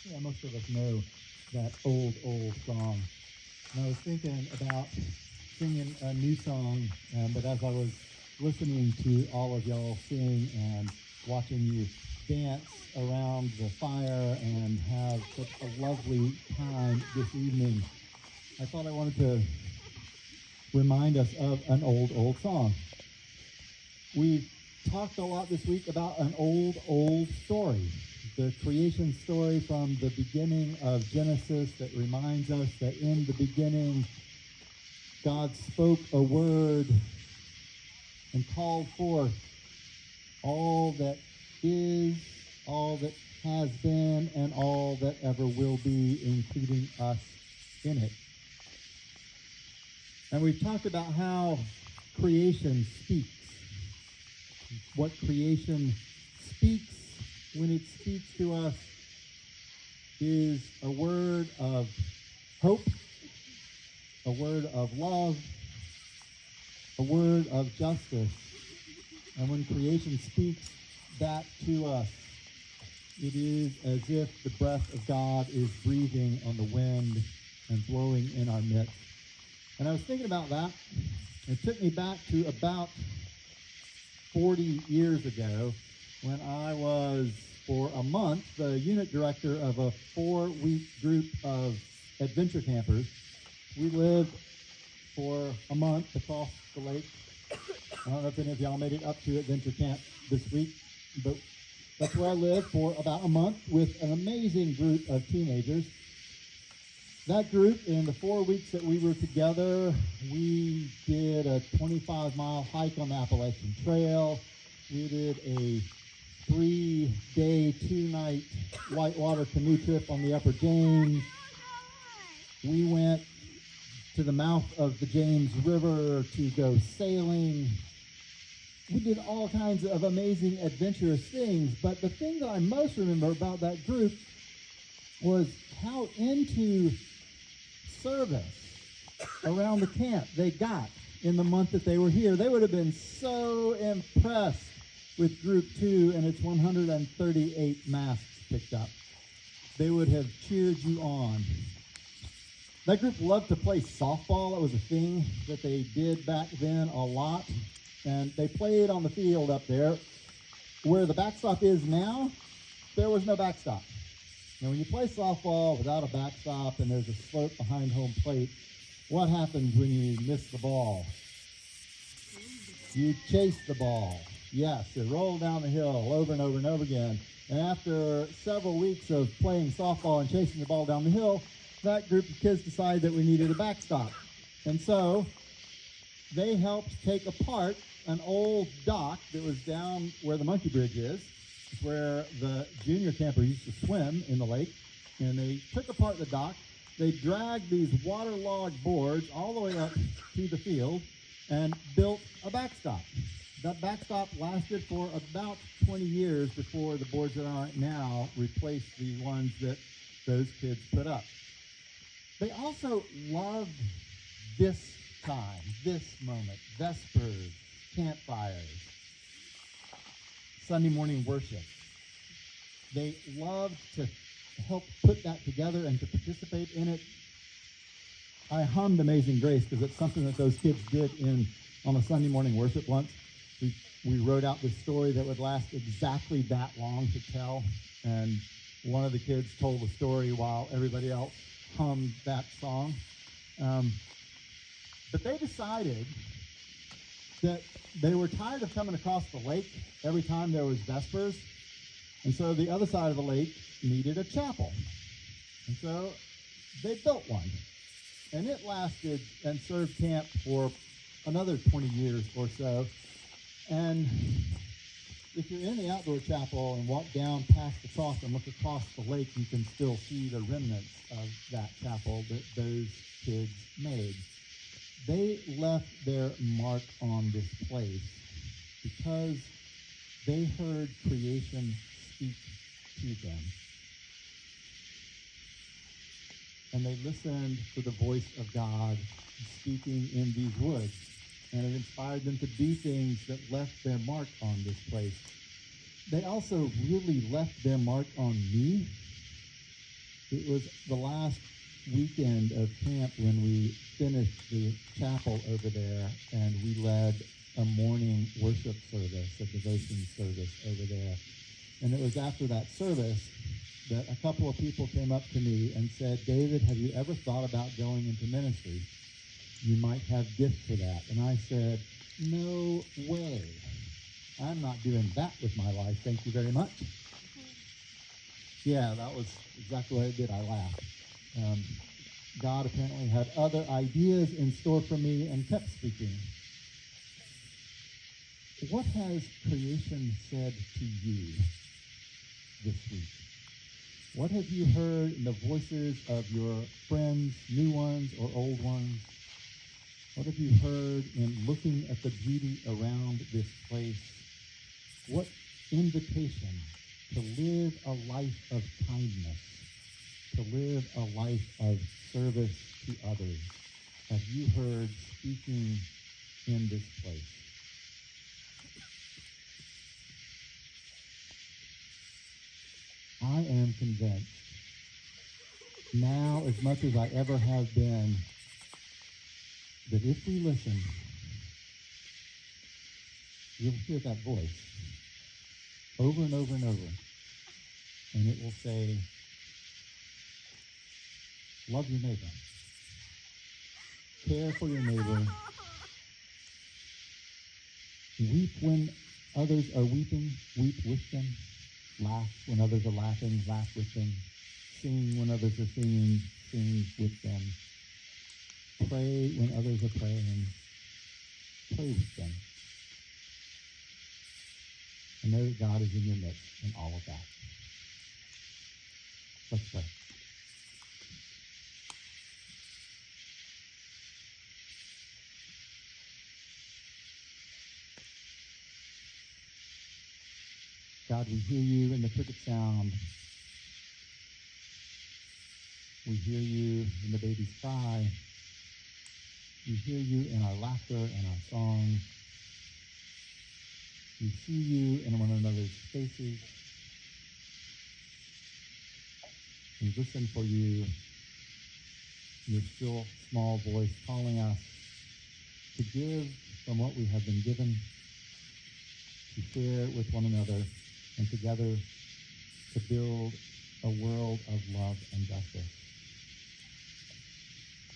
Yeah, most of us know that old song. And I was thinking about singing a new song, but as I was listening to all of y'all sing and watching you dance around the fire and have such a lovely time this evening, I thought I wanted to remind us of an old song. We've talked a lot this week about an old story, the creation story from the beginning of Genesis that reminds us that in the beginning, God spoke a word and called forth all that is, all that has been, and all that ever will be, including us in it. And we've talked about how creation speaks. What creation speaks when it speaks to us is a word of hope, a word of love, a word of justice. And when creation speaks that to us, it is as if the breath of God is breathing on the wind and blowing in our midst. And I was thinking about that. It took me back to about 40 years ago when I was, for a month, the unit director of a 4-week group of adventure campers. We lived for a month across the lake. I don't know if any of y'all made it up to adventure camp this week, but that's where I lived for about a month with an amazing group of teenagers. That group, in the 4 weeks that we were together, we did a 25-mile hike on the Appalachian Trail. We did a 3-day, 2-night whitewater canoe trip on the Upper James. We went to the mouth of the James River to go sailing. We did all kinds of amazing adventurous things, but the thing that I most remember about that group was how into service around the camp they got in the month that they were here. They would have been so impressed with Group 2 and its 138 masks picked up. They would have cheered you on. That group loved to play softball. It was a thing that they did back then a lot. And they played on the field up there. Where the backstop is now, there was no backstop. Now, when you play softball without a backstop and there's a slope behind home plate, what happens when you miss the ball? You chase the ball. Yes, it rolled down the hill over and over and over again. And after several weeks of playing softball and chasing the ball down the hill, that group of kids decided that we needed a backstop. And so they helped take apart an old dock that was down where the Monkey Bridge is, where the junior campers used to swim in the lake. And they took apart the dock. They dragged these waterlogged boards all the way up to the field and built a backstop. That backstop lasted for about 20 years before the boards that aren't now replaced the ones that those kids put up. They also loved this time, this moment, Vespers, campfires, Sunday morning worship. They loved to help put that together and to participate in it. I hummed Amazing Grace because it's something that those kids did on a Sunday morning worship once. We wrote out this story that would last exactly that long to tell, and one of the kids told the story while everybody else hummed that song. But they decided that they were tired of coming across the lake every time there was Vespers, and so the other side of the lake needed a chapel. And so they built one, and it lasted and served camp for another 20 years or so. And if you're in the outdoor chapel and walk down past the cross and look across the lake, you can still see the remnants of that chapel that those kids made. They left their mark on this place because they heard creation speak to them. And they listened to the voice of God speaking in these woods. And it inspired them to do things that left their mark on this place. They also really left their mark on me It was the last weekend of camp when we finished the chapel over there, and we led a morning worship service, a devotion service over there. And it was after that service that a couple of people came up to me and said, "David, have you ever thought about going into ministry? You might have gifts for that." And I said, "No way. I'm not doing that with my life. Thank you very much." Yeah, that was exactly what I did. I laughed. God apparently had other ideas in store for me and kept speaking. What has creation said to you this week? What have you heard in the voices of your friends, new ones or old ones? What have you heard in looking at the beauty around this place? What invitation to live a life of kindness, to live a life of service to others have you heard speaking in this place? I am convinced, now as much as I ever have been, that if we listen, you'll hear that voice over and over and over, and it will say, love your neighbor, care for your neighbor, weep when others are weeping, weep with them, laugh when others are laughing, laugh with them, sing when others are singing, sing with them, pray when others are praying, pray with them. And know that God is in your midst in all of that. Let's pray. God, we hear you in the cricket sound. We hear you in the baby's cry. We hear you in our laughter and our songs. We see you in one another's faces. We listen for you, your still small voice calling us to give from what we have been given, to share with one another, and together to build a world of love and justice.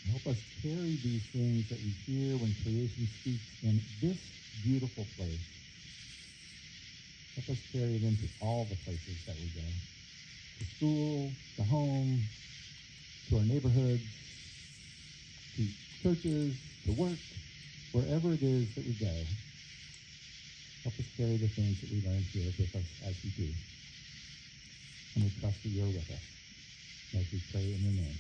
Help us carry these things that we hear when creation speaks in this beautiful place. Help us carry them to all the places that we go. To school, to home, to our neighborhoods, to churches, to work, wherever it is that we go. Help us carry the things that we learn here with us as we do. And we trust that you're with us as we pray in your name.